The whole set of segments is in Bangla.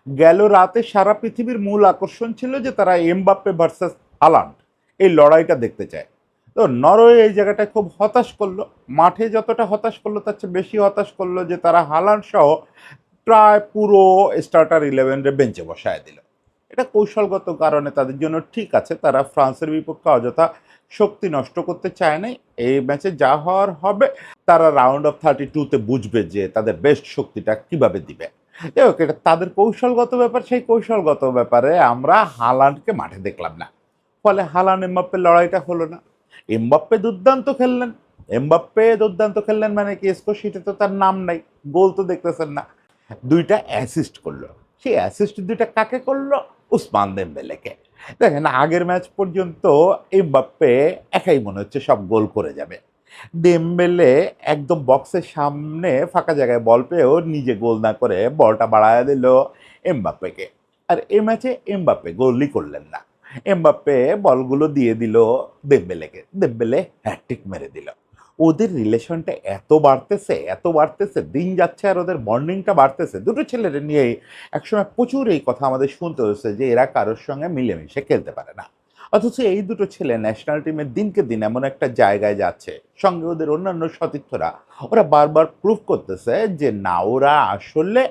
গেল রাতে সারা পৃথিবীর মূল আকর্ষণ ছিল যে তারা এমবাপ্পে ভার্সাস হালান্ড এই লড়াইটা দেখতে চায়। তো নরওয়ে এই জায়গাটায় খুব হতাশ করলো, মাঠে যতটা হতাশ করলো তার চেয়ে বেশি হতাশ করলো যে তারা হালান্ড সহ প্রায় পুরো স্টার্টার ইলেভেনের বেঞ্চে বসায় দিল। এটা কৌশলগত কারণে তাদের জন্য ঠিক আছে, তারা ফ্রান্সের বিপক্ষে অযথা শক্তি নষ্ট করতে চায় নাই। এই ম্যাচে যা হওয়ার হবে, তারা রাউন্ড অফ 32-তে বুঝবে যে তাদের বেস্ট শক্তিটা কিভাবে দিবে। যাই হোক, এটা তাদের কৌশলগত ব্যাপার, সেই কৌশলগত ব্যাপারে আমরা হালান্ডকে মাঠে দেখলাম না। ফলে হালান্ড এমবাপ্পের লড়াইটা হলো না। এমবাপ্পে দুর্দান্ত খেললেন, মানে কি, স্কোর শিটে তো তার নাম নাই, গোল তো দেখতেছেন না। দুইটা অ্যাসিস্ট করলো, সেই অ্যাসিস্ট দুইটা কাকে করলো? উসমান দেমবেলেকে। দেখেন, আগের ম্যাচ পর্যন্ত এমবাপ্পে একাই মনে হচ্ছে সব গোল করে যাবে। দেমবেলে একদম বক্সের সামনে ফাঁকা জায়গায় বল পেয়েও নিজে গোল না করে বলটা বাড়ায় দিল এমবাপ্পেকে। আর এই ম্যাচে এমবাপ্পে গোলই করলেন না, এমবাপ্পে বলগুলো দিয়ে দিল দেমবেলেকে, দেমবেলে হ্যাটট্রিক মেরে দিল। ওদের রিলেশনটা এত বাড়তেছে, দিন যাচ্ছে আর ওদের বন্ডিংটা বাড়তেছে। দুটো ছেলের নিয়েই একসময় প্রচুর এই কথা আমাদের শুনতে হচ্ছে যে এরা কারোর সঙ্গে মিলেমিশে খেলতে পারে না। অথচ এই দুটো ছেলে ন্যাশনাল টিমের দিনকে দিন এমন একটা জায়গায় যাচ্ছে, সঙ্গে ওদের অন্যান্য সতীর্থরা, ওরা বারবার প্রুভ করতেছে যে না, ওরা আসলে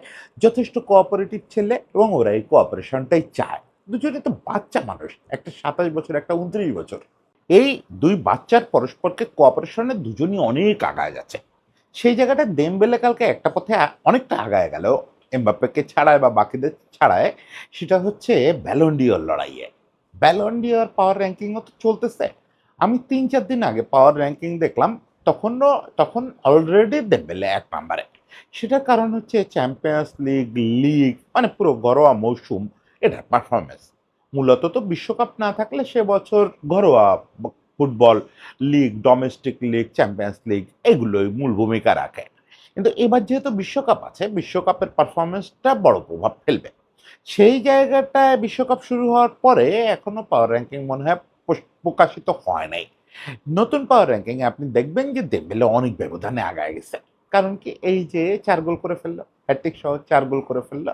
যথেষ্ট কোঅপারেটিভ ছেলে এবং ওরা এই কোঅপারেশনটাই চায়। দুজনে তো বাচ্চা মানুষ, একটা 27 বছর, একটা 29 বছর। এই দুই বাচ্চার পরস্পরকে কোঅপারেশনে দুজনই অনেক আগায় যাচ্ছে। সেই জায়গাটা দেমবেলে কালকে একটা পথে অনেকটা আগায় গেল এমবাপ্পেকে ছাড়ায় বা বাকিদের ছাড়ায়, সেটা হচ্ছে ব্যালন ডিওর লড়াইয়ে। ব্যালন ডিওর পাওয়ার র্যাঙ্কিংও তো চলতেছে। আমি 3-4 দিন আগে পাওয়ার র্যাঙ্কিং দেখলাম, তখন অলরেডি দেমবেলে 1 নম্বরে। সেটার কারণ হচ্ছে চ্যাম্পিয়ন্স লিগ, মানে পুরো ঘরোয়া মৌসুম, এটার পারফরমেন্স। মূলত তো বিশ্বকাপ না থাকলে সে বছর ঘরোয়া football league, domestic league, champions league এগুলোই মূল ভূমিকা রাখে। কিন্তু এবার যেহেতু বিশ্বকাপ আছে, বিশ্বকাপের পারফরমেন্সটা বড় প্রভাব ফেলবে। সেই জায়গাটায় বিশ্বকাপ শুরু হওয়ার পরে এখনো পাওয়ার র্যাঙ্কিং মনে হয় প্রকাশিত হয় নাই। নতুন পাওয়ার র্যাঙ্কিং এ আপনি দেখবেন যে দেমবেলে অনেক ব্যবধানে আগায় গেছে। কারণ কি, এই যে 4 গোল করে ফেললো, হ্যাটট্রিক সহ 4 গোল করে ফেললো।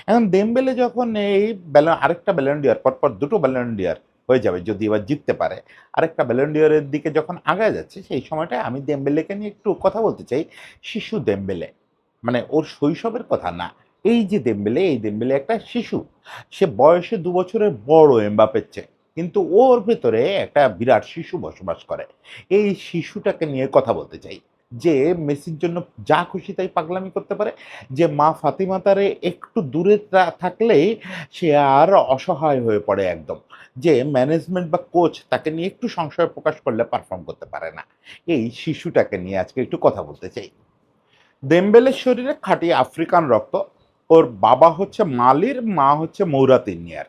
এখন দেমবেলে যখন এই আরেকটা ব্যালন ডিওর, পরপর দুটো ব্যালন ডিওর হয়ে যাবে যদি এবার জিততে পারে, আরেকটা ব্যালন ডিওরের দিকে যখন আগায় যাচ্ছে, সেই সময়টায় আমি দেমবেলেকে নিয়ে একটু কথা বলতে চাই। শিশু দেমবেলে, মানে ওর শৈশবের কথা না। এই দেমবেলে একটা শিশু, সে বয়সে 2 বছরের বড় এমবাপ্পের চেয়ে, কিন্তু ওর ভেতরে একটা বিরাট শিশু বসবাস করে। এই শিশুটাকে নিয়ে কথা বলতে চাই, যে মেসির জন্য যা খুশি তাই পাগলামি করতে পারে, যে মা ফাতিমা তারে একটু দূরে থাকলেই সে আর অসহায় হয়ে পড়ে একদম, যে ম্যানেজমেন্ট বা কোচ তাকে নিয়ে একটু সংশয় প্রকাশ করলে পারফর্ম করতে পারে না। এই শিশুটাকে নিয়ে আজকে একটু কথা বলতে চাই। দেমবেলের শরীরে খাঁটি আফ্রিকান রক্ত। ওর বাবা হচ্ছে মালির, মা হচ্ছে মৌরাতিনিয়ার।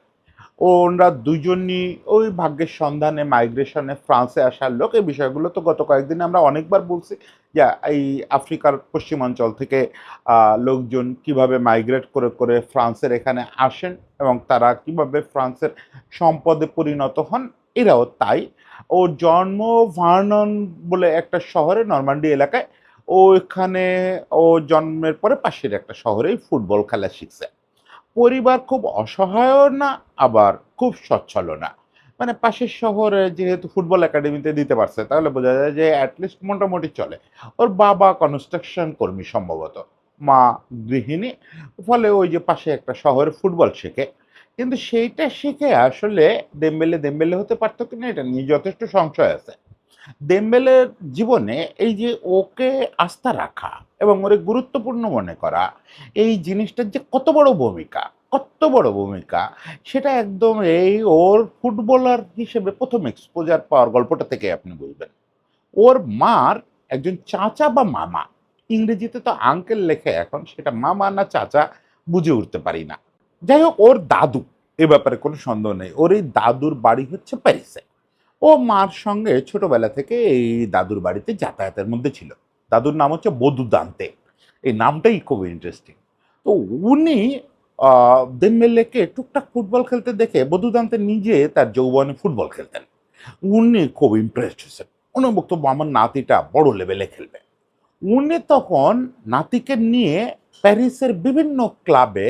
ওরা দুজনই ওই ভাগ্যের সন্ধানে মাইগ্রেশনে ফ্রান্সে আসার লোক। এই বিষয়গুলো তো গত কয়েকদিনে আমরা অনেকবার বলছি, যে এই আফ্রিকার পশ্চিমাঞ্চল থেকে লোকজন কিভাবে মাইগ্রেট করে করে ফ্রান্সের এখানে আসেন এবং তারা কিভাবে ফ্রান্সের সম্পদে পরিণত হন। এরাও তাই। ওর জন্ম ভার্নন বলে একটা শহরে, নরমান্ডি এলাকায়। ওইখানে ও জন্মের পরে পাশের একটা শহরেই ফুটবল খেলা শিখছে। পরিবার খুব অসহায়ও না, আবার খুব সচ্ছলও না। মানে পাশের শহরে যেহেতু ফুটবল একাডেমিতে দিতে পারছে, তাহলে বোঝা যায় যে অ্যাটলিস্ট মোটামুটি চলে। ওর বাবা কনস্ট্রাকশন কর্মী সম্ভবত, মা গৃহিণী। ফলে ওই যে পাশে একটা শহরে ফুটবল শেখে। কিন্তু সেইটা শিখে আসলে দেমবেলে হতে পারতো কিনা এটা নিয়ে যথেষ্ট সংশয় আছে। দেমবেলের জীবনে এই যে ওকে আস্থা রাখা এবং ওরে গুরুত্বপূর্ণ মনে করা, এই জিনিসটার যে কত বড় ভূমিকা, সেটা একদম এই ওর ফুটবলার হিসেবে প্রথম এক্সপোজার পাওয়ার গল্পটা থেকে আপনি বুঝবেন। ওর মার একজন চাচা বা মামা, ইংরেজিতে তো আঙ্কেল লেখে এখন, সেটা মামা না চাচা বুঝে উঠতে পারি না। যাই হোক, ওর দাদু, এ ব্যাপারে কোনো সন্দেহ নেই, ওর এই দাদুর বাড়ি হচ্ছে প্যারিসে। ও মার সঙ্গে ছোটবেলা থেকে এই দাদুর বাড়িতে যাতায়াতের মধ্যে ছিল। দাদুর নাম হচ্ছে বধু দান্তে। এই নামটাই খুব ইন্টারেস্টিং। তো উনি দেম্বেলেকে টুকটাক ফুটবল খেলতে দেখে বধু দান্তে নিজে তার যৌবনে ফুটবল খেলতেন। উনি খুব ইমপ্রেসড হয়েছেন। উনি বক্তব্য, আমার নাতিটা বড় লেভেলে খেলবে। উনি তখন নাতিকে নিয়ে প্যারিসের বিভিন্ন ক্লাবে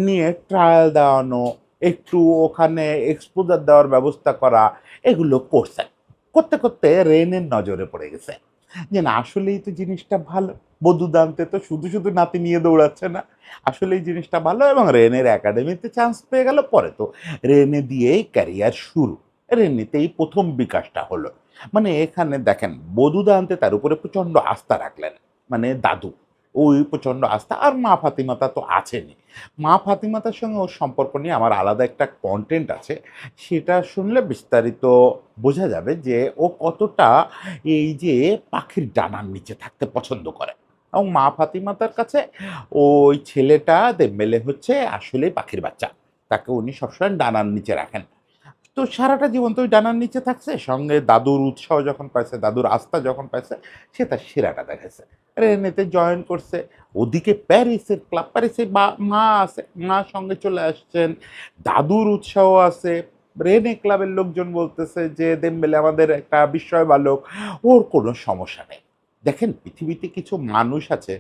নিয়ে ট্রায়াল দেওয়ানো, একটু ওখানে এক্সপোজার দেওয়ার ব্যবস্থা করা, এগুলো করছেন। করতে করতে রেনের নজরে পড়ে গেছে যে না আসলেই তো জিনিসটা ভালো, বধূ দানতে তো শুধু শুধু নাতি নিয়ে দৌড়াচ্ছে না, আসলে এই জিনিসটা ভালো, এবং রেনের একাডেমিতে চান্স পেয়ে গেল। পরে তো রেনে দিয়েই ক্যারিয়ার শুরু, রেনেতেই প্রথম বিকাশটা হলো। মানে এখানে দেখেন বধূদা আনতে তার উপরে প্রচন্ড আস্থা রাখলেন, মানে দাদু, ওই প্রচন্ড আস্থা। আর মা ফাতিমাতা তো আছেনই। মা ফাতিমাতার সঙ্গে ওর সম্পর্ক নিয়ে আমার আলাদা একটা কন্টেন্ট আছে, সেটা শুনলে বিস্তারিত বোঝা যাবে যে ও কতটা এই যে পাখির ডানার নিচে থাকতে পছন্দ করে। এবং মা ফাতিমাতার কাছে ওই ছেলেটা দেম্বেলে হচ্ছে আসলেই পাখির বাচ্চা, তাকে উনি সবসময় ডানার নিচে রাখেন। তো সারাটা জীবন তো ওই ডানার নিচে থাকছে, সঙ্গে দাদুর উৎসাহ যখন পাইছে, দাদুর আস্থা যখন পাইছে, সে তার সেরাটা দেখাইছে, রেনেতে জয়েন করছে। ওদিকে প্যারিসের ক্লাব, প্যারিসে মা আছে, মা সঙ্গে চলে আসছেন, দাদুর উৎসাহ আছে। রেনে ক্লাবের লোকজন বলতেছে যে দেমবেলে আমাদের একটা বিস্ময় বালক, ওর কোনো সমস্যা নেই। দেখেন পৃথিবীতে কিছু মানুষ আছে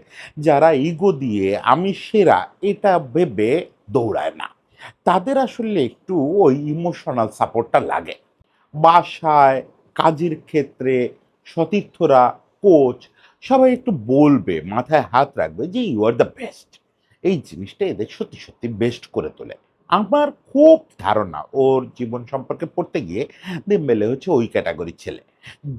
যারা ইগো দিয়ে আমি সেরা এটা ভেবে দৌড়ায় না, তাদের আসলে একটু ওই ইমোশনাল সাপোর্টটা লাগে। বাসায়, কাজের ক্ষেত্রে, সতীর্থরা, কোচ সবাই একটু বলবে, মাথায় হাত রাখবে যে ইউ আর দ্য বেস্ট। এই জিনিসটা এদের সত্যি সত্যি বেস্ট করে তোলে। আমার খুব ধারণা ওর জীবন সম্পর্কে পড়তে গিয়ে দেম্বেলে হচ্ছে ওই ক্যাটাগরির ছেলে,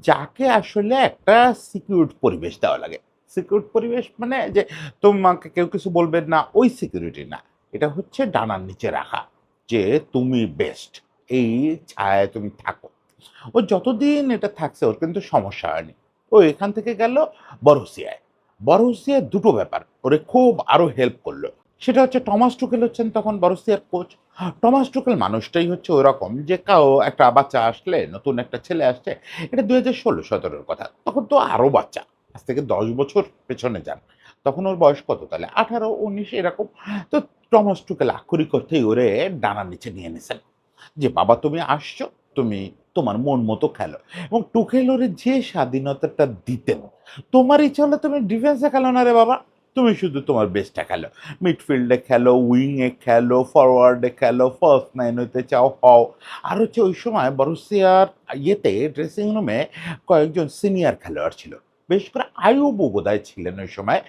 যাকে আসলে একটা সিকিউরড পরিবেশ দেওয়া লাগে। সিকিউরড পরিবেশ মানে যে তোমাকে কেউ কিছু বলবেন না, ওই সিকিউরিটি না। এটা হচ্ছে ডানার নিচে রাখা, যে তুমি বেস্ট, এই ছায়ায় তুমি থাকো। ও যতদিন এটা থাকছে ওর কিন্তু সমস্যা হয়নি। ও এখান থেকে গেল বরুসিয়ায়। বরুসিয়ায় দুটো ব্যাপার ওরে খুব আরো হেল্প করলো। সেটা হচ্ছে টমাস টুকেল হচ্ছেন তখন বরুসিয়ার কোচ। টমাস টুকেল মানুষটাই হচ্ছে ওরকম যে কাও একটা বাচ্চা আসলে, নতুন একটা ছেলে আসছে, এটা 2016-17 কথা, তখন তো আরো বাচ্চা, আজ থেকে 10 বছর পেছনে যান, তখন ওর বয়স কত তাহলে 18-19 এরকম। তো টমাস টুকেল আক্ষরিক অর্থেই ওরে ডানার নিচে নিয়ে নিছেন যে বাবা তুমি আসছো, তুমি তোমার মন মতো খেলো। এবং টুকেল ওরে যে স্বাধীনতাটা দিতেন, তোমার ইচ্ছা হলে তুমি ডিফেন্সে খেলো না রে বাবা, তুমি শুধু তোমার বেস্টটা খেলো, মিডফিল্ডে খেলো, উইংয়ে খেলো, ফরওয়ার্ডে খেলো, ফার্স্ট নাইন হইতে চাও হও। আর হচ্ছে ওই সময় বরুসিয়ার ইয়েতে ড্রেসিং রুমে কয়েকজন সিনিয়র খেলোয়াড় ছিল, বেশ করে আইয়ুবও বোধহয় ছিলেন ওই সময়।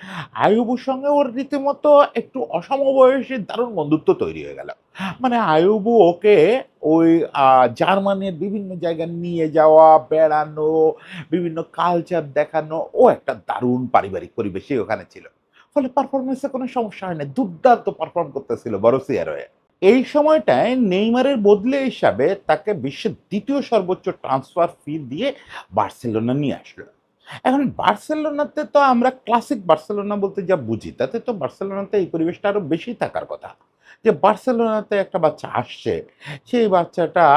আইয়ুবুর সঙ্গে ওর রীতিমতো একটু অসমবয়সী দারুণ বন্ধুত্ব তৈরি হয়ে গেল। মানে আইয়ুবু ওকে ওই জার্মানির বিভিন্ন জায়গায় নিয়ে যাওয়া, বেড়ানো, বিভিন্ন কালচার দেখানো, ও একটা দারুণ পারিবারিক পরিবেশই ওখানে ছিল। ফলে পারফরমেন্সে কোনো সমস্যা হয় না, দুর্দান্ত পারফর্ম করতেছিল বরুসিয়ার হয়ে। এই সময়টায় নেইমারের বদলে হিসাবে তাকে বিশ্বের দ্বিতীয় সর্বোচ্চ ট্রান্সফার ফি দিয়ে বার্সেলোনা নিয়ে আসলো। এখন বার্সেলোনাতে তো আমরা ক্লাসিক বার্সেলোনা বলতে যা বুঝি, তাতে তো বার্সেলোনাতে এই পরিবেশটা আরো বেশি থাকার কথা। যে বার্সেলোনাতে একটা বাচ্চা আসছে, সেই বাচ্চাটা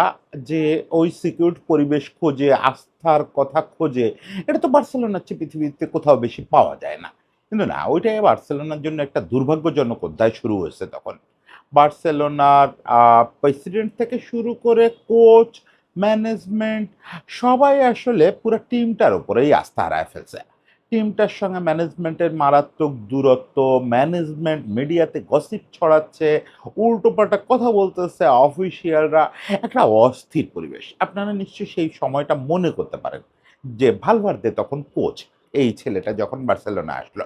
যে ওই সিকিউরড পরিবেশ খোঁজে, আস্থার কথা খোঁজে, এটা তো বার্সেলোনার চেয়ে পৃথিবীতে কোথাও বেশি পাওয়া যায় না। কিন্তু না, ওইটাই বার্সেলোনার জন্য একটা দুর্ভাগ্যজনক অধ্যায় শুরু হয়েছে তখন। বার্সেলোনার প্রেসিডেন্ট থেকে শুরু করে কোচ, ম্যানেজমেন্ট সবাই আসলে পুরো টিমটার উপরেই আস্থা হারায় ফেলছে। টিমটার সঙ্গে ম্যানেজমেন্টের মারাত্মক দূরত্ব, ম্যানেজমেন্ট মিডিয়াতে গসিপ ছড়াচ্ছে, উল্টোপাল্টা কথা বলতেছে অফিসিয়ালরা, একটা অস্থির পরিবেশ। আপনারা নিশ্চয়ই সেই সময়টা মনে করতে পারেন যে ভালভার্দে তখন কোচ, এই ছেলেটা যখন বার্সেলোনা আসলো,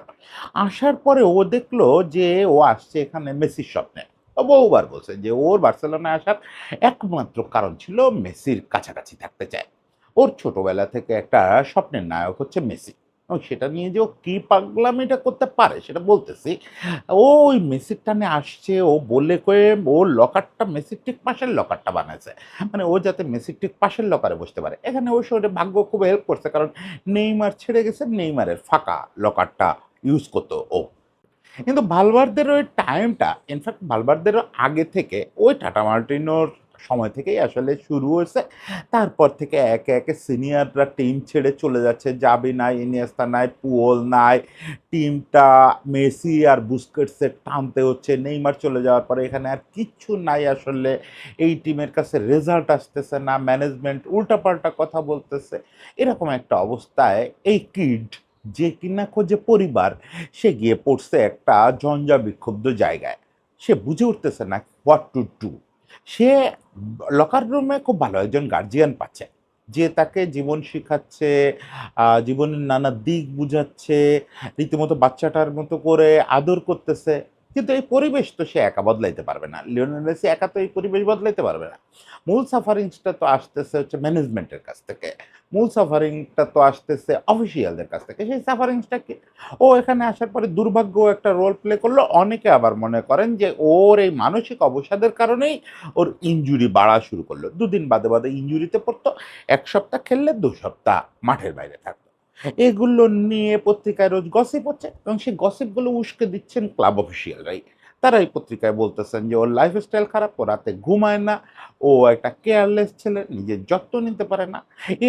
আসার পরে ও দেখলো যে ও আসছে এখানে মেসির স্বপ্নে। ও বহুবার বলছে যে ওর বার্সেলোনায় আসার একমাত্র কারণ ছিল মেসির কাছাকাছি থাকতে চায়। ওর ছোটবেলা থেকে একটা স্বপ্নের নায়ক হচ্ছে মেসি, এবং সেটা নিয়ে যে ও কি পাগলামিটা করতে পারে সেটা বলতেছি। ও ওই মেসির টানে আসছে, ও বলে কয়ে ওর লকারটা মেসির ঠিক পাশের লকারটা বানাইছে, মানে ও যাতে মেসির ঠিক পাশের লকারে বসতে পারে। এখানে ওই শরীরে ভাগ্য খুব হেল্প করছে, কারণ নেইমার ছেড়ে গেছে, নেইমারের ফাঁকা লকারটা ইউজ করতো ও। কিন্তু ভালভার্দের ওই টাইমটা, ইনফ্যাক্ট ভালভার্দেরও আগে থেকে ওই টাটা মার্টিনোর সময় থেকেই আসলে শুরু হয়েছে। তারপর থেকে একে একে সিনিয়ররা টিম ছেড়ে চলে যাচ্ছে, জাবি নাই, ইনিয়েস্তা নাই, পুয়োল নাই, টিমটা মেসি আর বুস্কেটসের টানতে হচ্ছে। নেইমার চলে যাওয়ার পরে এখানে আর কিচ্ছু নাই আসলে, এই টিমের কাছে রেজাল্ট আসতেছে না, ম্যানেজমেন্ট উল্টাপাল্টা কথা বলতেছে। এরকম একটা অবস্থায় এই কিড যে কিনা খোঁজে পরিবার, সে গিয়ে পড়ছে একটা ঝঞ্ঝা বিক্ষুব্ধ জায়গায়। সে বুঝে উঠতেছে না what to do. Say locker রুমে খুব ভালো একজন গার্জিয়ান পাচ্ছে, যে তাকে জীবন শিখাচ্ছে, জীবনের নানা দিক বুঝাচ্ছে, রীতিমতো বাচ্চাটার মতো করে আদর করতেছে। কিন্তু এই পরিবেশ তো সে একা বদলাইতে পারবে না। লিওনেল মেসি একা তো এই পরিবেশ বদলাইতে পারবে না। মূল সাফারিংসটা তো আসতেছে হচ্ছে ম্যানেজমেন্টের কাছ থেকে। মূল সাফারিংটা তো আসতেছে অফিসিয়ালদের কাছ থেকে। সেই সাফারিংসটা কি? ও এখানে আসার পরে দুর্ভাগ্য একটা রোল প্লে করলো। অনেকে আবার মনে করেন যে ওর এই মানসিক অবসাদের কারণেই ওর ইনজুরি বাড়া শুরু করলো। ২ দিন বাদে, বাদে ইনজুরিতে পড়তো। ১ সপ্তাহ খেললে ২ সপ্তাহ মাঠের বাইরে থাকতো। এগুলো নিয়ে পত্রিকায় রোজ গসিপ হচ্ছে এবং সেই গসিপগুলো উস্কে দিচ্ছেন ক্লাব অফিসিয়ালরাই। তারা এই পত্রিকায় বলতেছেন যে ওর লাইফস্টাইল খারাপ, ও রাতে ঘুমায় না, ও একটা কেয়ারলেস ছেলে, নিজের যত্ন নিতে পারে না।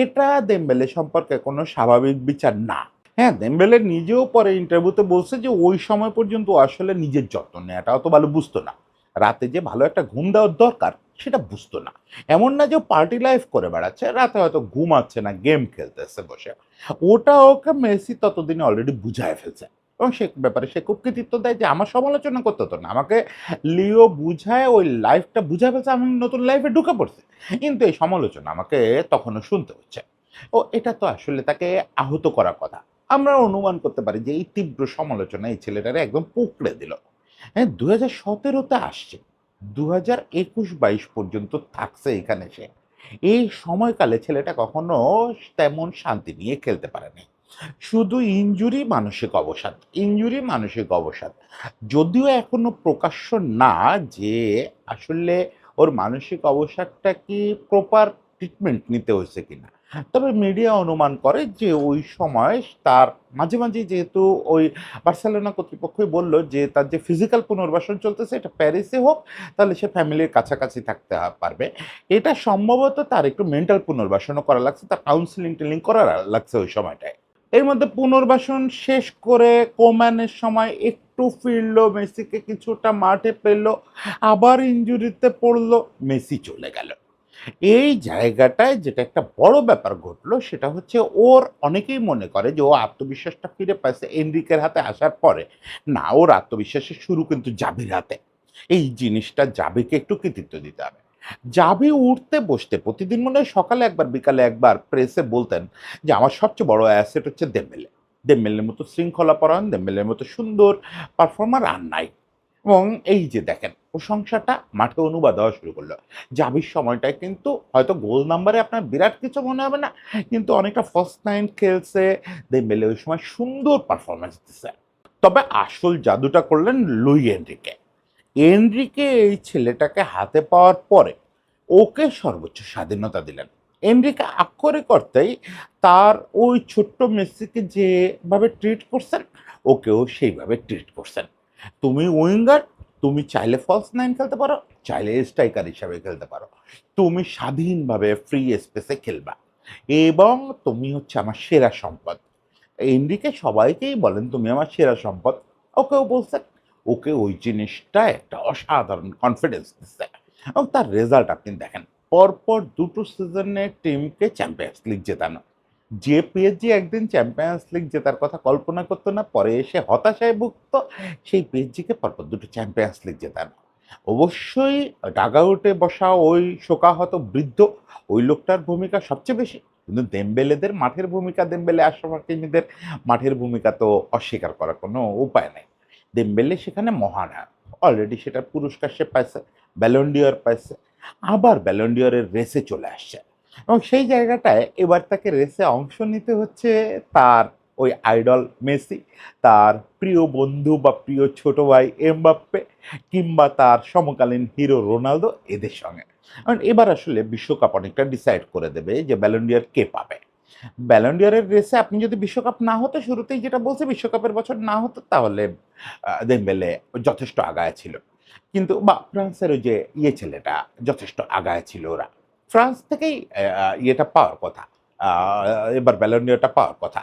এটা দেমবেলে সম্পর্কে কোনো স্বাভাবিক বিচার না। হ্যাঁ, দেমবেলে নিজেও পরে ইন্টারভিউতে বলছে যে ওই সময় পর্যন্ত ও আসলে নিজের যত্ন নেওয়াটা অত ভালো বুঝতো না। রাতে যে ভালো একটা ঘুম দেওয়ার দরকার সেটা বুঝতো না। এমন না যে ও পার্টি লাইফ করে বেড়াচ্ছে, রাতে হয়তো ঘুমাচ্ছে না, গেম খেলতেছে বসে। ওটা ওকে মেসি ততদিনে অলরেডি বুঝায় ফেলছে এবং সে ব্যাপারে সে খুব কৃতিত্ব দেয় যে আমার সমালোচনা করতে হতো না। আমাকে লিও বুঝায় ওই লাইফটা বুঝায় ফেলছে, আমি নতুন লাইফে ঢুকে পড়ছি। কিন্তু এই সমালোচনা আমাকে তখনও শুনতে হচ্ছে। ও এটা তো আসলে তাকে আহত করার কথা। আমরা অনুমান করতে পারি যে এই তীব্র সমালোচনা এই ছেলেটারে একদম পুকড়ে দিল। হ্যাঁ, ২০১৭-তে আসছে। ২০২১-২২ পর্যন্ত থাকছে এখানে সে। এই সময়কালে ছেলেটা কখনো তেমন শান্তি নিয়ে খেলতে পারেনি। শুধু ইনজুরি, মানসিক অবসাদ, ইনজুরি, মানসিক অবসাদ। যদিও এখনো প্রকাশ্য না যে আসলে ওর মানসিক অবসাদটা কি প্রপার ট্রিটমেন্ট নিতে হয়েছে কিনা। তবে মিডিয়া অনুমান করে যে ওই সময় তার মাঝে, মাঝে যেহেতু ওই বার্সেলোনা কর্তৃপক্ষই বলল যে তার যে ফিজিক্যাল পুনর্বাসন চলতেছে এটা প্যারিসে হোক, তাহলে সে ফ্যামিলির কাছাকাছি থাকতে পারবে। এটা সম্ভবত তার একটু মেন্টাল পুনর্বাসনও করা লাগছে, তার কাউন্সেলিং-টেলিং করা লাগছে ওই সময়টায়। এর মধ্যে পুনর্বাসন শেষ করে কোম্যানের সময় একটু ফিরল, মেসিকে কিছুটা মাঠে পেল, আবার ইনজুরিতে পড়লো, মেসি চলে গেল। এই জায়গাটায় যেটা একটা বড় ব্যাপার ঘটলো সেটা হচ্ছে ওর অনেকেই মনে করে যে ও আত্মবিশ্বাসটা ফিরে পাইছে এনরিকের হাতে আসার পরে। না, ওর আত্মবিশ্বাসের শুরু কিন্তু জাভির হাতে। এই জিনিসটা জাভিকে একটু কৃতিত্ব দিতে হবে। জাভি উঠতে বসতে প্রতিদিন মনে হয় সকালে একবার বিকালে একবার প্রেসে বলতেন যে আমার সবচেয়ে বড় অ্যাসেট হচ্ছে দেম্বেলে। দেম্বেলের মতো শৃঙ্খলাপরায়ণ, দেম্বেলের মতো সুন্দর পারফর্মার আর নাই। এবং এই যে দেখেন প্রশংসাটা মাঠে অনুবাদ হওয়া শুরু করলো। জাভির সময়টায় কিন্তু হয়তো গোল নাম্বারে আপনার বিরাট কিছু মনে হবে না, কিন্তু অনেকটা ফার্স্ট নাইন খেলছে। দেম্বেলে ওই সময় সুন্দর পারফরম্যান্স দিচ্ছে। তবে আসল জাদুটা করলেন লুই এনরিকে। এনরিকে এই ছেলেটাকে হাতে পাওয়ার পরে ওকে সর্বোচ্চ স্বাধীনতা দিলেন। এনরিকে আক্ষরিক অর্থেই তার ওই ছোট্ট মেসিকে যেভাবে ট্রিট করছেন, ওকেও সেইভাবে ট্রিট করছেন। তুমি উইঙ্গার, তুমি চাইলে ফলস নাইন খেলতে পারো, চাইলে স্ট্রাইকার হিসাবে খেলতে পারো। তুমি স্বাধীনভাবে ফ্রি স্পেসে খেলবা এবং তুমি হচ্ছে আমার সেরা সম্পদ। এনরিকে সবাইকেই বলেন তুমি আমার সেরা সম্পদ। ওকেও বলছেন। ওকে ওই জিনিসটা একটা অসাধারণ কনফিডেন্স দিচ্ছে এবং তার রেজাল্ট আপনি দেখেন। পরপর ২ টো সিজনে টিমকে চ্যাম্পিয়ন্স লিগ জেতানো। যে পিএসজি একদিন চ্যাম্পিয়ন্স লিগ জেতার কথা কল্পনা করতো না, পরে এসে হতাশায় ভুগতো, সেই পিএসজিকে পরপর ২ টো চ্যাম্পিয়ন্স লিগ জেতানো। অবশ্যই ডাগআউটে বসা ওই শোকাহত বৃদ্ধ, ওই লোকটার ভূমিকা সবচেয়ে বেশি। কিন্তু দেমবেলেদের মাঠের ভূমিকা, দেমবেলে আশরাফ হাকিমিদের মাঠের ভূমিকা তো অস্বীকার করার কোনো উপায় নাই। দেমবেলে সেখানে মহানায়ক। অলরেডি সেটার পুরস্কার সে পাইছে, ব্যালন ডি'র পাইছে। আবার ব্যালন ডি'রের রেসে চলে আসছে। এবং সেই জায়গাটায় এবার তাকে রেসে অংশ নিতে হচ্ছে তার ওই আইডল মেসি, তার প্রিয় বন্ধু বা প্রিয় ছোট ভাই এমবাপ্পে, কিংবা তার সমকালীন হিরো রোনালদো, এদের সঙ্গে। কারণ এবার আসলে বিশ্বকাপ অনেকটা ডিসাইড করে দেবে যে ব্যালন ডি'র কে পাবে। ব্যালন ডি'রের রেসে আপনি যদি বিশ্বকাপ না হতো, শুরুতেই যেটা বলছি বিশ্বকাপের বছর না হতো, তাহলে দেমবেলে যথেষ্ট আগায় ছিল। কিন্তু বা ফ্রান্সের ওই যে ছেলেটা যথেষ্ট আগায় ছিল ওরা। ফ্রান্স থেকেই ইয়েটা পাওয়ার কথা। আ এবার ব্যালন ডি'রটা পাওয়ার কথা।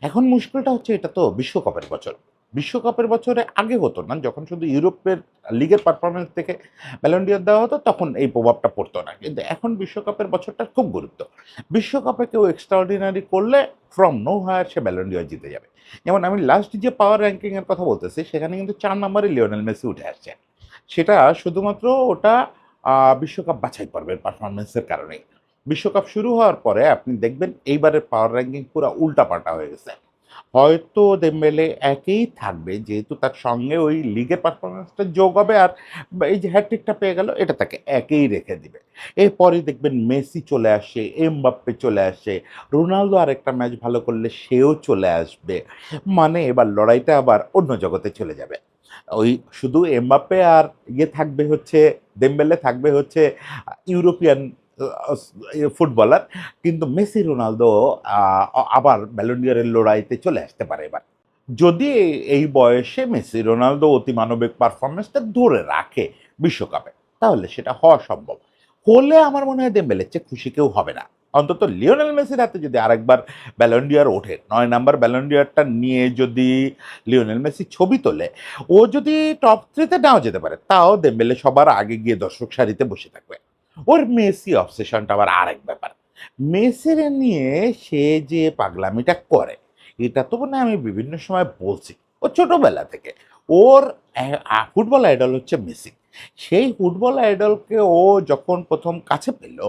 এখন মুশকিলটা হচ্ছে এটা তো বিশ্বকাপের বছর। বিশ্বকাপের বছরে আগে হতো না, যখন শুধু ইউরোপের লিগের পারফরমেন্স থেকে ব্যালন ডি অর দেওয়া হতো তখন এই প্রভাবটা পড়তো না, কিন্তু এখন বিশ্বকাপের বছরটা খুব গুরুত্ব। বিশ্বকাপে কেউ এক্সট্রাঅর্ডিনারি করলে ফ্রম নো হায়ার সে ব্যালন ডি অর জিতে যাবে। যেমন আমি লাস্ট যে পাওয়ার র্যাঙ্কিং এর কথা বলতেছি, সেখানে কিন্তু 4 নম্বরে লিওনেল মেসি উঠে আসছে। সেটা শুধুমাত্র ওটা বিশ্বকাপ বাছাই পর্বের পারফরমেন্সের কারণেই। বিশ্বকাপ শুরু হওয়ার পরে আপনি দেখবেন এইবারের পাওয়ার র্যাঙ্কিং পুরা উল্টাপাল্টা হয়ে গেছে। হয়তো দেম্বেলে একেই থাকবে, যেহেতু তার সঙ্গে ওই লিগের পারফরমেন্সটা যোগ হবে, আর এই যে হ্যাটট্রিকটা পেয়ে গেল, এটা তাকে একেই রেখে দিবে। এরপরে দেখবেন মেসি চলে আসে, এমবাপ্পে চলে আসে, রোনালদো আরেকটা ম্যাচ ভালো করলে সেও চলে আসবে। মানে এবার লড়াইটা আবার অন্য জগতে চলে যাবে। ওই শুধু এমবাপ্পে আর থাকবে হচ্ছে, দেম্বেলে থাকবে হচ্ছে ইউরোপিয়ান ফুটবলার, কিন্তু মেসি রোনালদো আবার ব্যালন ডি অরের লড়াইতে চলে আসতে পারে এবার, যদি এই বয়সে মেসি রোনালদো অতিমানবিক পারফরমেন্সটা ধরে রাখে বিশ্বকাপে, তাহলে সেটা হওয়া সম্ভব। হলে আমার মনে হয় দেম্বেলের চেয়ে খুশি কেউ হবে না। অন্তত লিওনেল মেসির হাতে যদি আরেকবার ব্যালন ডি অর ওঠে, 9 নাম্বার ব্যালন ডি অরটা নিয়ে যদি লিওনেল মেসি ছবি তোলে, ও যদি টপ 3-তে নাও যেতে পারে, তাও দেম্বেলে সবার আগে গিয়ে দর্শক সারিতে বসে থাকবে। ওর মেসি অবসেশনটা আবার আরেক ব্যাপার। মেসির নিয়ে সে যে পাগলামিটা করে, এটা তো মানে আমি বিভিন্ন সময় বলছি, ও ছোটবেলা থেকে ওর ফুটবল আইডল হচ্ছে মেসি। সেই ফুটবল আইডলকে ও যখন প্রথম কাছে পেল,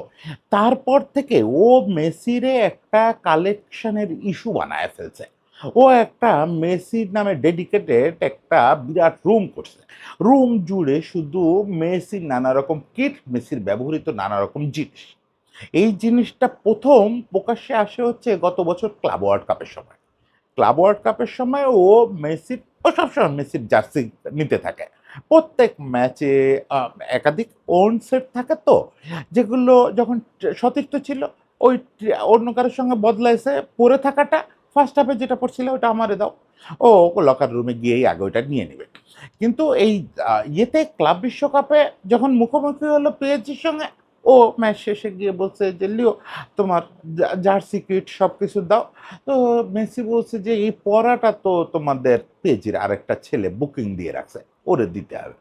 তারপর থেকে ও মেসিরে একটা কালেকশনের ইস্যু বানায় ফেলছে। ও একটা মেসির নামে ডেডিকেটেড একটা বিরাট রুম করছে। রুম জুড়ে শুধু মেসির নানা রকম কিট, মেসির ব্যবহৃত নানা রকম জিনিস। এই জিনিসটা প্রথম প্রকাশ্যে আসে হচ্ছে গত বছর ক্লাব ওয়ার্ল্ড কাপের সময়। ক্লাব ওয়ার্ল্ড কাপের সময় ও সবসময় মেসির জার্সি নিতে থাকে। প্রত্যেক ম্যাচে একাধিক ওন সেট থাকে তো, যেগুলো যখন সতীর্থ ছিল, ওই অন্য কারোর সঙ্গে বদলাইছে পরে থাকাটা, ফার্স্ট হাফে যেটা পড়ছিল ওটা আমারে দাও, ও লকার রুমে গিয়েই আগে ওইটা নিয়ে নেবে। কিন্তু এই ক্লাব বিশ্বকাপে যখন মুখোমুখি হলো পিএসজির সঙ্গে, ও ম্যাচ শেষে গিয়ে বলছে যে লিও তোমার জার্সি কিট সব কিছু দাও। তো মেসি বলছে যে এই পড়াটা তো তোমাদের পেজির আরেকটা ছেলে বুকিং দিয়ে রাখছে, ওরে দিতে হবে।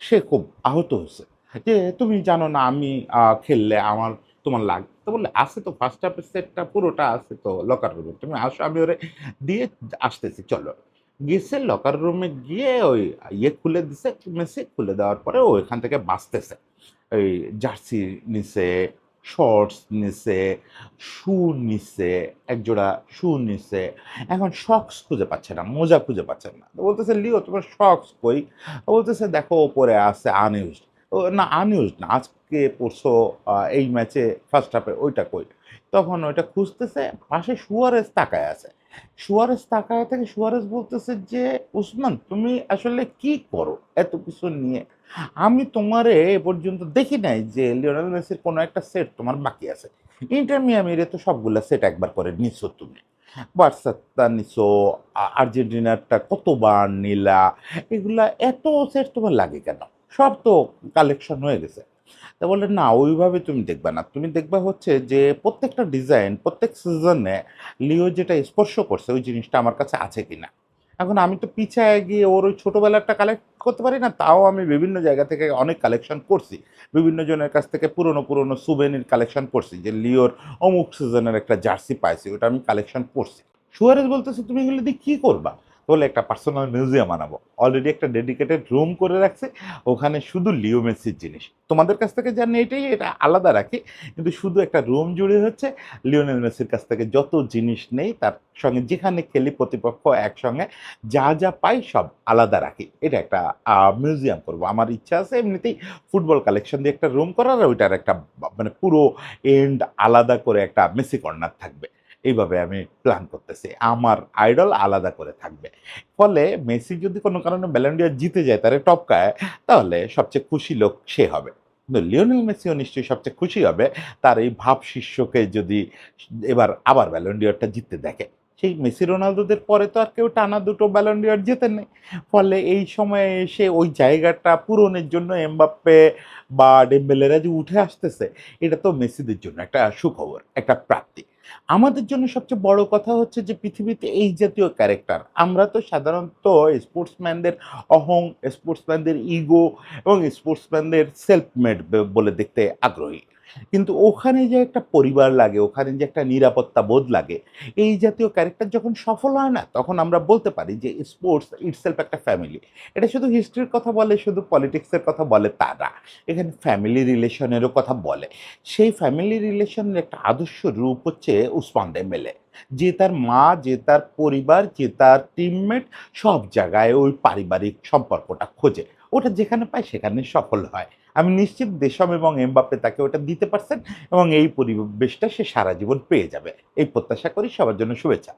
সে খুব আহত হয়েছে যে তুমি জানো না আমি খেললে আমার তোমার লাগ, তো বললে আছে তো, ফার্স্ট হাফের সেটটা পুরোটা আছে তো লকার রুমে, তুমি আসো আমি ওরে দিয়ে আসতেছি চলো। গেছে লকার রুমে গিয়ে ওই খুলে দিছে, মেসি খুলে দেওয়ার পরে ও এখান থেকে বাঁচতেছে। ওই জার্সি নিছে, শর্টস নিছে, শু নিছে, একজোড়া শু নিছে। এখন সক্স খুঁজে পাচ্ছে না, মোজা খুঁজে পাচ্ছেন না। তো বলতেছে লিও তোমার সক্স কই? ও বলতেছে দেখো ওপরে আছে আনইউজড। ও না আনইউজড না, আজকে পরশু এই ম্যাচে ফার্স্ট হাফে ওইটা কই? তখন ওইটা খুঁজতেছে, পাশে সুয়ারেজ তাকায় আছে। সুয়ারেজ তাকায় থেকে সুয়ারেজ বলতেছে যে উসমান তুমি আসলে কি করো এত কিছু নিয়ে? আমি তোমারে এ পর্যন্ত দেখি নাই যে লিওনেল মেসির কোনো একটা সেট তোমার বাকি আছে। ইন্টার মিয়ামিরে তো সবগুলা সেট একবার করে নিছো তুমি। বার্সাটা নিছো, আর্জেন্টিনারটা কতবার নিলা, এগুলা এত সেট তোমার লাগে কেন? সব তো কালেকশন হয়ে গেছে। তা বললে না ওইভাবে তুমি দেখবা না, তুমি দেখবা হচ্ছে যে প্রত্যেকটা ডিজাইন প্রত্যেক সিজনে লিও যেটা স্পর্শ করছে ওই জিনিসটা আমার কাছে আছে কিনা। এখন আমি তো পিছায় গিয়ে ওর ওই ছোটবেলাটা কালেক্ট করতে পারি না, তাও আমি বিভিন্ন জায়গা থেকে অনেক কালেকশন করছি। বিভিন্ন জনের কাছ থেকে পুরনো পুরনো সুভেনির কালেকশন করছি, যে লিওর অমুক সিজনের একটা জার্সি পাইছি, ওটা আমি কালেকশন করছি। সুয়ারেজ বলতেছে তুমি এগুলো দিয়ে কি করবা? বলে একটা পার্সোনাল মিউজিয়াম বানাবো, অলরেডি একটা ডেডিকেটেড রুম করে রাখছে, ওখানে শুধু লিও মেসির জিনিস। তোমাদের কাছ থেকে যা নেই এটাই এটা আলাদা রাখি, কিন্তু শুধু একটা রুম জুড়ে হচ্ছে লিওনেল মেসির কাছ থেকে যত জিনিস নেই, তার সঙ্গে যেখানে খেলি প্রতিপক্ষ একসঙ্গে যা যা পাই সব আলাদা রাখি। এটা একটা মিউজিয়াম করব, আমার ইচ্ছা আছে। এমনিতেই ফুটবল কালেকশন দিয়ে একটা রুম করার, ওইটার একটা মানে পুরো এন্ড আলাদা করে একটা মেসি কর্নার থাকবে। এইভাবে আমি প্ল্যান করতেছি, আমার আইডল আলাদা করে থাকবে। ফলে মেসি যদি কোনো কারণে ব্যালন ডি অর জিতে যায়, তারে টপকায়, তাহলে সবচেয়ে খুশি লোক সে হবে। কিন্তু লিওনেল মেসিও নিশ্চয়ই সবচেয়ে খুশি হবে তার এই ভাব শিষ্যকে যদি এবার আবার ব্যালন ডি অরটা জিততে দেখে। সেই মেসি রোনালদোদের পরে তো আর কেউ টানা দুটো ব্যালন ডি অর জেতেন নাই। ফলে এই সময়ে এসে ওই জায়গাটা পূরণের জন্য এমবাপ্পে বা ডেম্বেলেরা যে উঠে আসতেছে, এটা তো মেসিদের জন্য একটা সুখবর, একটা প্রাপ্তি। আমাদের জন্য সবচেয়ে বড় কথা হচ্ছে যে পৃথিবীতে এই জাতীয় ক্যারেক্টার আমরা তো সাধারণত স্পোর্টসম্যানদের অহং, স্পোর্টসম্যানদের ইগো এবং স্পোর্টসম্যানদের সেলফ মেড বলে দেখতে আগ্রহী। কিন্তু ওখানে যে একটা পরিবার লাগে, ওখানে যে একটা নিরাপত্তা বোধ লাগে, এই জাতীয় ক্যারেক্টার যখন সফল হয় না, তখন আমরা বলতে পারি যে স্পোর্টস ইটসেলফ একটা ফ্যামিলি। এটা শুধু হিস্ট্রির কথা বলে, শুধু পলিটিক্সের কথা বলে তা না। এখানে ফ্যামিলি রিলেশনেরও কথা বলে। সেই ফ্যামিলি রিলেশনের একটা আদর্শ রূপ হচ্ছে উসমান দেম্বেলে। যে তার মা, যে তার পরিবার, যে তার টিমমেট সব জায়গায় ওই পারিবারিক সম্পর্কটা খোঁজে। ওটা যেখানে পায় সেখানে সফল হয়। আমি নিশ্চিত দেশম এবং এমবাপ্পে তাকে ওটা দিতে পারছেন এবং এই পরিবেশটা সে সারা জীবন পেয়ে যাবে। এই প্রত্যাশা করি। সবার জন্য শুভেচ্ছা।